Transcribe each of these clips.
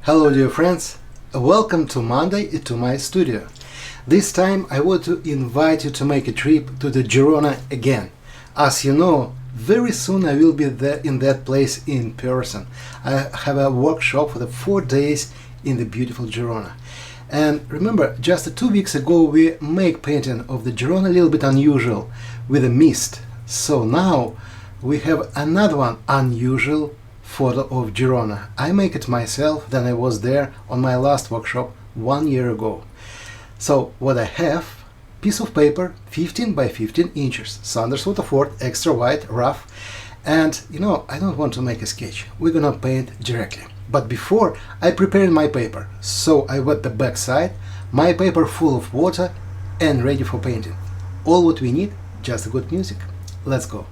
Hello dear friends, welcome to Monday to my studio. This time I want to invite you to make a trip to the Girona again. As you know, very soon I will be there in that place in person. I have a workshop for the 4 days in the beautiful Girona. And remember, just 2 weeks ago we make painting of the Girona a little bit unusual with a mist. So now we have another one unusual photo of Girona. I make it myself, then I was there on my last workshop 1 year ago. So what I have, piece of paper 15 by 15 inches, Sanders Waterford, extra wide, rough, and I don't want to make a sketch, we're gonna paint directly. But before I prepared my paper, so I wet the back side, my paper full of water and ready for painting. All what we need, just good music. Let's go.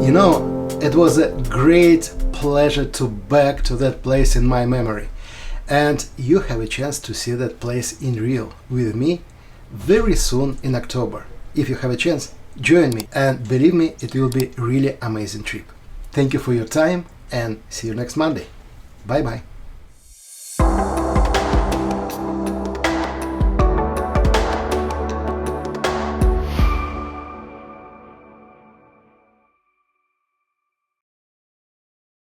You know, it was a great pleasure to back to that place in my memory, and you have a chance to see that place in real with me very soon in October. If you have a chance, join me, and believe me, it will be really amazing trip. Thank you for your time and see you next Monday. Bye bye.